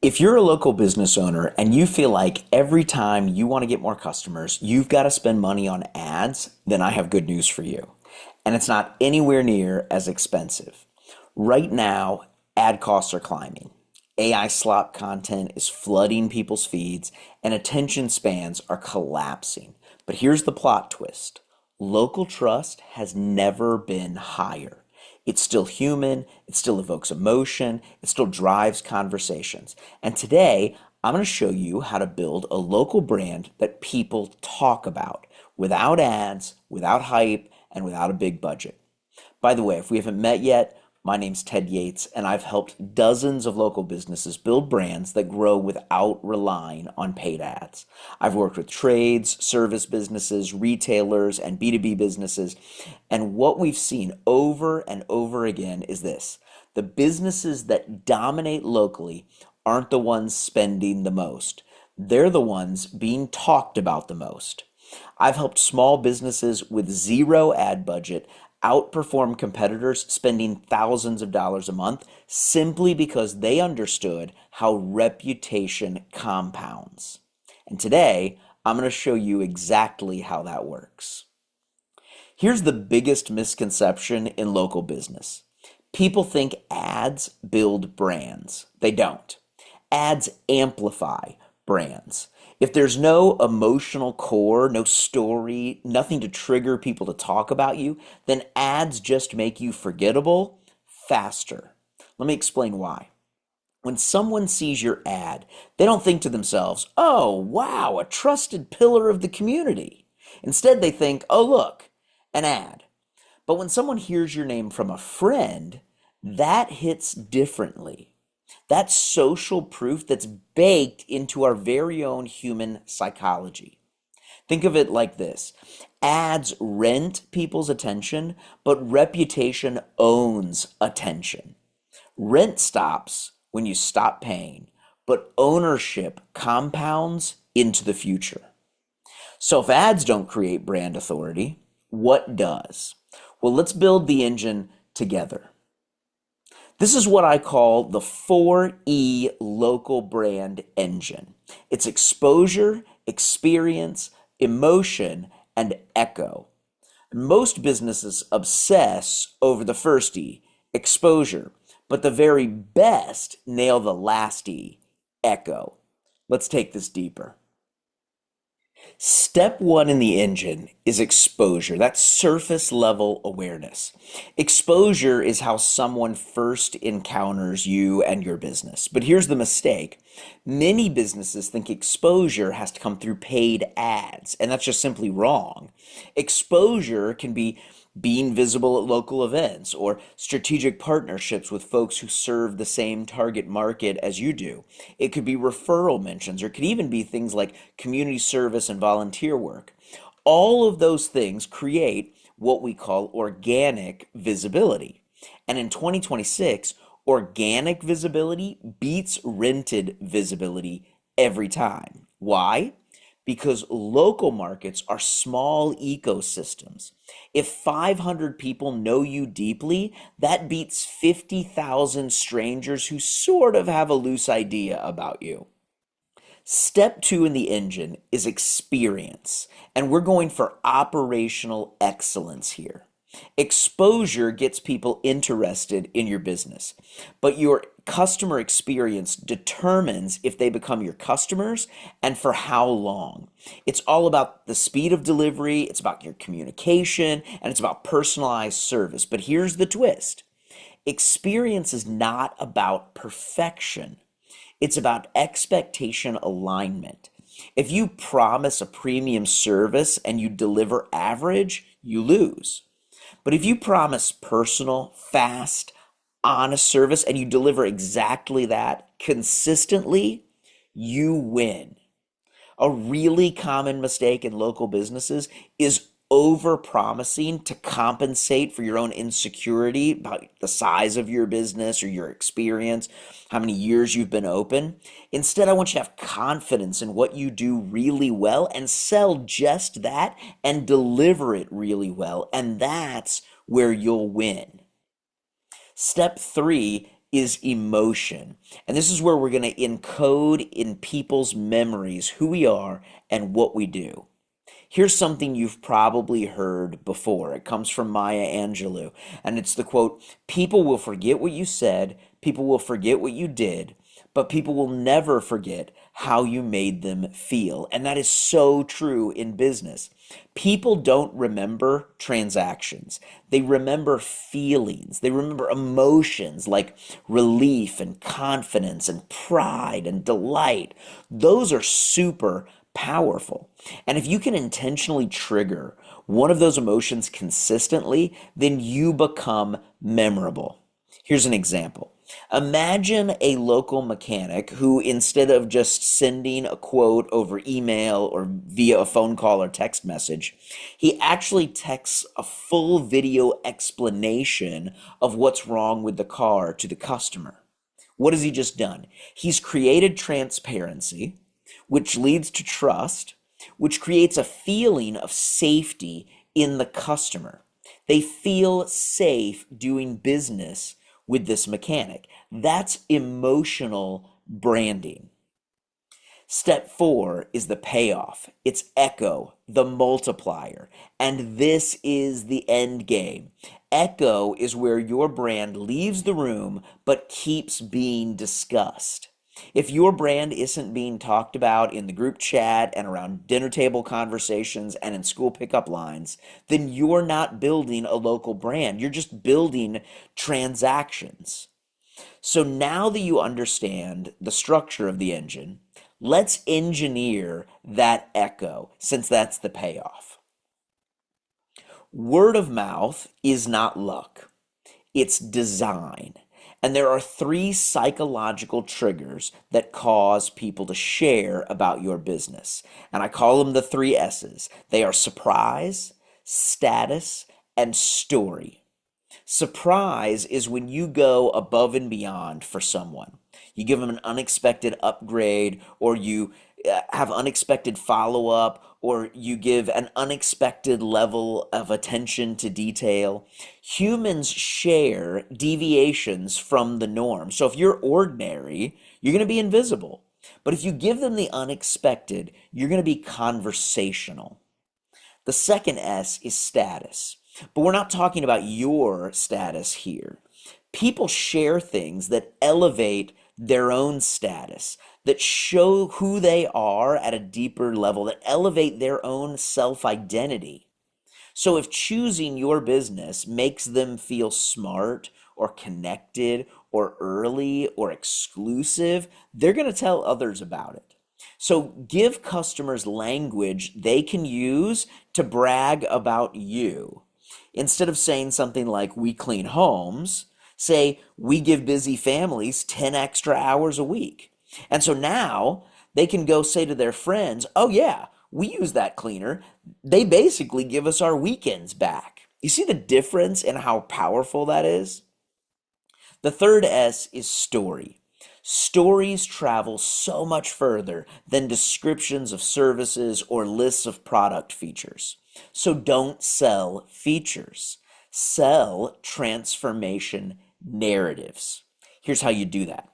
If you're a local business owner and you feel like every time you want to get more customers, you've got to spend money on ads, then I have good news for you. And it's not anywhere near as expensive. Right now, ad costs are climbing. AI slop content is flooding people's feeds, and attention spans are collapsing. But here's the plot twist: local trust has never been higher. It's still human, it still evokes emotion, it still drives conversations. And today, I'm going to show you how to build a local brand that people talk about without ads, without hype, and without a big budget. By the way, if we haven't met yet, my name's Ted Yates, and I've helped dozens of local businesses build brands that grow without relying on paid ads. I've worked with trades, service businesses, retailers, and B2B businesses, and what we've seen over and over again is this: the businesses that dominate locally aren't the ones spending the most. They're the ones being talked about the most. I've helped small businesses with zero ad budget outperform competitors spending thousands of dollars a month simply because they understood how reputation compounds. And today, I'm going to show you exactly how that works. Here's the biggest misconception in local business. People think ads build brands. They don't. Ads amplify brands. If there's no emotional core, no story, nothing to trigger people to talk about you, then ads just make you forgettable faster. Let me explain why. When someone sees your ad, they don't think to themselves, "Oh, wow, a trusted pillar of the community." Instead, they think, "Oh, look, an ad." But when someone hears your name from a friend, that hits differently. That's social proof that's baked into our very own human psychology. Think of it like this: ads rent people's attention, but reputation owns attention. Rent stops when you stop paying, but ownership compounds into the future. So if ads don't create brand authority, what does? Well, let's build the engine together. This is what I call the 4E local brand engine. It's exposure, experience, emotion, and echo. Most businesses obsess over the first E, exposure, but the very best nail the last E, echo. Let's take this deeper. Step one in the engine is exposure. That's surface level awareness. Exposure is how someone first encounters you and your business. But here's the mistake: many businesses think exposure has to come through paid ads, and that's just simply wrong. Exposure can be being visible at local events or strategic partnerships with folks who serve the same target market as you do. It could be referral mentions, or it could even be things like community service and volunteer work. All of those things create what we call organic visibility. And in 2026, organic visibility beats rented visibility every time. Why? Because local markets are small ecosystems. If 500 people know you deeply, that beats 50,000 strangers who sort of have a loose idea about you. Step two in the engine is experience, and we're going for operational excellence here. Exposure gets people interested in your business, but your customer experience determines if they become your customers and for how long. It's all about the speed of delivery, it's about your communication, and it's about personalized service. But here's the twist: experience is not about perfection. It's about expectation alignment. If you promise a premium service and you deliver average, you lose. But if you promise personal, fast, honest service and you deliver exactly that consistently, you win. A really common mistake in local businesses is over promising to compensate for your own insecurity about the size of your business or your experience, how many years you've been open. Instead, I want you to have confidence in what you do really well and sell just that and deliver it really well. And that's where you'll win. Step three is emotion. And this is where we're going to encode in people's memories who we are and what we do. Here's something you've probably heard before. It comes from Maya Angelou, and it's the quote, "People will forget what you said, people will forget what you did, but people will never forget how you made them feel." And that is so true in business. People don't remember transactions. They remember feelings. They remember emotions like relief and confidence and pride and delight. Those are super powerful. And if you can intentionally trigger one of those emotions consistently, then you become memorable. Here's an example. Imagine a local mechanic who, instead of just sending a quote over email or via a phone call or text message, he actually texts a full video explanation of what's wrong with the car to the customer. What has he just done? He's created transparency, which leads to trust, which creates a feeling of safety in the customer. They feel safe doing business with this mechanic. That's emotional branding. Step 4 is the payoff. It's echo, the multiplier. And this is the end game. Echo is where your brand leaves the room but keeps being discussed. If your brand isn't being talked about in the group chat and around dinner table conversations and in school pickup lines, then you're not building a local brand. You're just building transactions. So now that you understand the structure of the engine, let's engineer that echo, since that's the payoff. Word of mouth is not luck, it's design. And there are 3 psychological triggers that cause people to share about your business. And I call them the 3 S's. They are surprise, status, and story. Surprise is when you go above and beyond for someone. You give them an unexpected upgrade, or you have unexpected follow up, or you give an unexpected level of attention to detail. Humans share deviations from the norm. So if you're ordinary, you're going to be invisible. But if you give them the unexpected, you're going to be conversational. The second S is status. But we're not talking about your status here. People share things that elevate their own status, that show who they are at a deeper level, that elevate their own self-identity. So if choosing your business makes them feel smart or connected or early or exclusive, they're going to tell others about it. So give customers language they can use to brag about you. Instead of saying something like, "We clean homes," say, "We give busy families 10 extra hours a week." And so now they can go say to their friends, "Oh yeah, we use that cleaner. They basically give us our weekends back." You see the difference in how powerful that is? The third S is story. Stories travel so much further than descriptions of services or lists of product features. So don't sell features. Sell transformation narratives. Here's how you do that.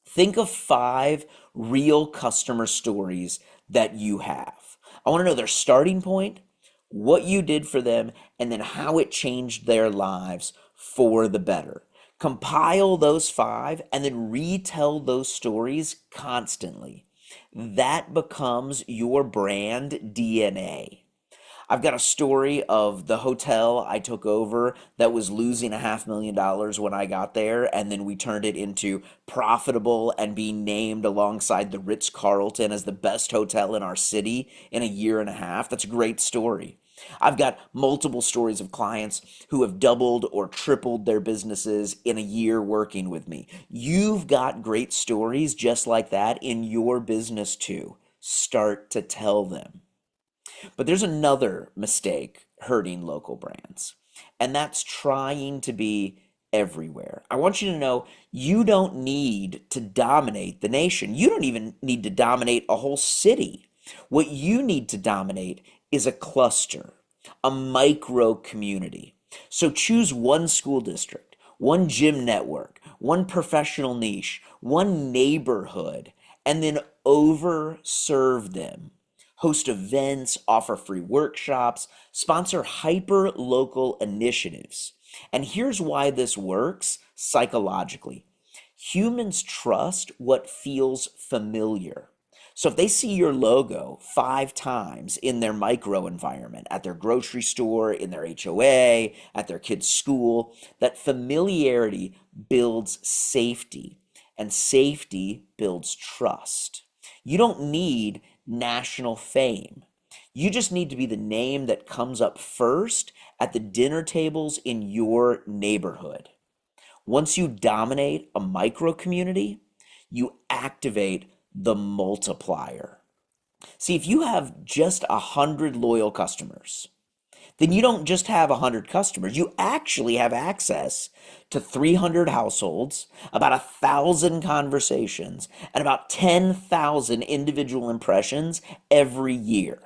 Think of 5 real customer stories that you have. I want to know their starting point, what you did for them, and then how it changed their lives for the better. Compile those 5 and then retell those stories constantly. That becomes your brand DNA. I've got a story of the hotel I took over that was losing $500,000 when I got there, and then we turned it into profitable and being named alongside the Ritz-Carlton as the best hotel in our city in a year and a half. That's a great story. I've got multiple stories of clients who have doubled or tripled their businesses in a year working with me. You've got great stories just like that in your business too. Start to tell them. But there's another mistake hurting local brands, and that's trying to be everywhere. I want you to know you don't need to dominate the nation. You don't even need to dominate a whole city. What you need to dominate is a cluster, a micro community. So choose one school district, one gym network, one professional niche, one neighborhood, and then overserve them. Host events, offer free workshops, sponsor hyper local initiatives. And here's why this works psychologically. Humans trust what feels familiar. So if they see your logo 5 times in their micro environment, at their grocery store, in their HOA, at their kid's school, that familiarity builds safety, and safety builds trust. You don't need national fame. You just need to be the name that comes up first at the dinner tables in your neighborhood. Once you dominate a micro community, you activate the multiplier. See, if you have just 100 loyal customers, then you don't just have 100 customers. You actually have access to 300 households, about 1,000 conversations, and about 10,000 individual impressions every year,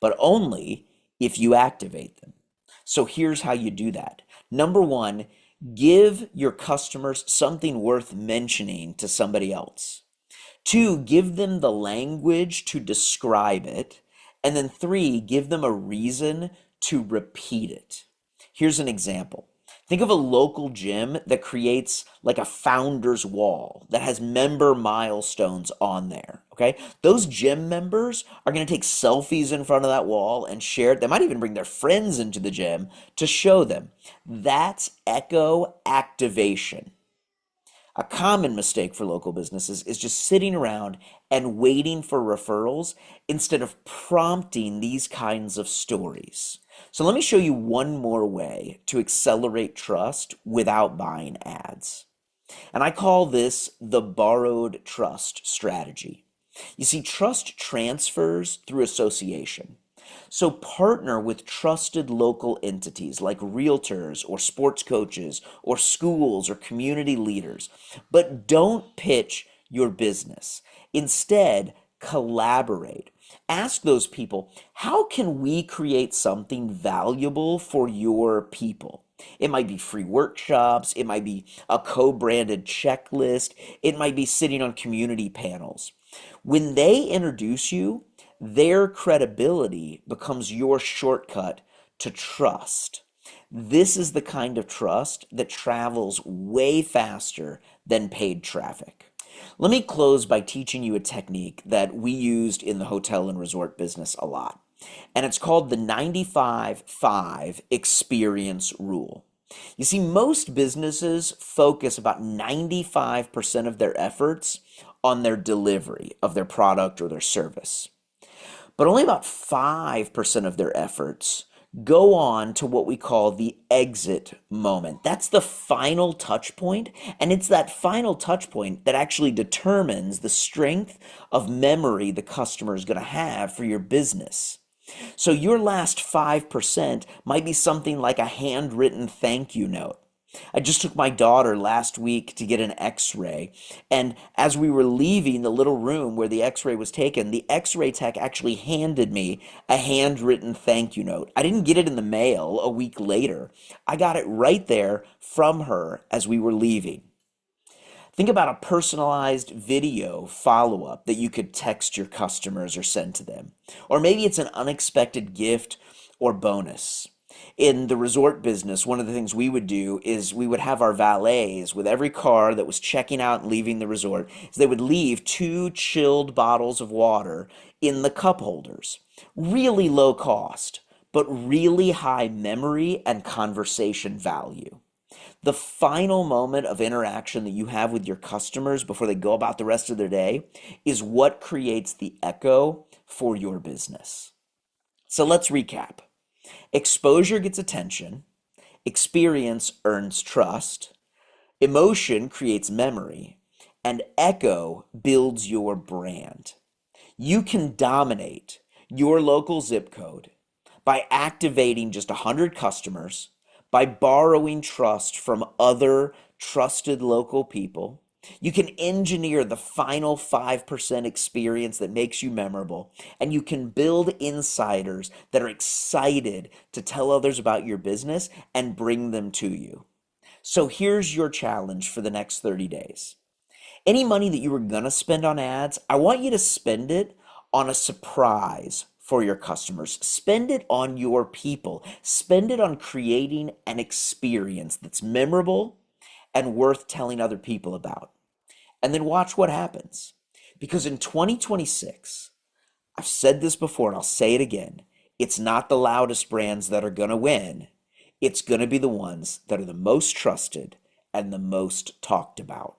but only if you activate them. So here's how you do that. Number one, give your customers something worth mentioning to somebody else. 2, give them the language to describe it. And then 3, give them a reason to repeat it. Here's an example. Think of a local gym that creates like a founder's wall that has member milestones on there. Okay. Those gym members are going to take selfies in front of that wall and share it. They might even bring their friends into the gym to show them. That's echo activation. A common mistake for local businesses is just sitting around and waiting for referrals instead of prompting these kinds of stories. So let me show you one more way to accelerate trust without buying ads. And I call this the borrowed trust strategy. You see, trust transfers through association. So partner with trusted local entities like realtors or sports coaches or schools or community leaders, but don't pitch your business. Instead, collaborate. Ask those people, how can we create something valuable for your people? It might be free workshops, it might be a co-branded checklist, it might be sitting on community panels. When they introduce you, their credibility becomes your shortcut to trust. This is the kind of trust that travels way faster than paid traffic. Let me close by teaching you a technique that we used in the hotel and resort business a lot. And it's called the 95-5 experience rule. You see, most businesses focus about 95% of their efforts on their delivery of their product or their service. But only about 5% of their efforts go on to what we call the exit moment. That's the final touch point, and it's that final touch point that actually determines the strength of memory the customer is going to have for your business. So your last 5% might be something like a handwritten thank you note. I just took my daughter last week to get an x-ray, and as we were leaving the little room where the x-ray was taken, the x-ray tech actually handed me a handwritten thank you note. I didn't get it in the mail a week later. I got it right there from her as we were leaving. Think about a personalized video follow-up that you could text your customers or send to them. Or maybe it's an unexpected gift or bonus. In the resort business, one of the things we would do is we would have our valets with every car that was checking out and leaving the resort, is they would leave 2 chilled bottles of water in the cup holders. Really low cost, but really high memory and conversation value. The final moment of interaction that you have with your customers before they go about the rest of their day is what creates the echo for your business. So let's recap. Exposure gets attention, experience earns trust, emotion creates memory, and echo builds your brand. You can dominate your local zip code by activating just 100 customers, by borrowing trust from other trusted local people. You can engineer the final 5% experience that makes you memorable, and you can build insiders that are excited to tell others about your business and bring them to you. So here's your challenge for the next 30 days. Any money that you were going to spend on ads, I want you to spend it on a surprise for your customers. Spend it on your people. Spend it on creating an experience that's memorable and worth telling other people about. And then watch what happens. Because in 2026, I've said this before and I'll say it again, it's not the loudest brands that are going to win. It's going to be the ones that are the most trusted and the most talked about.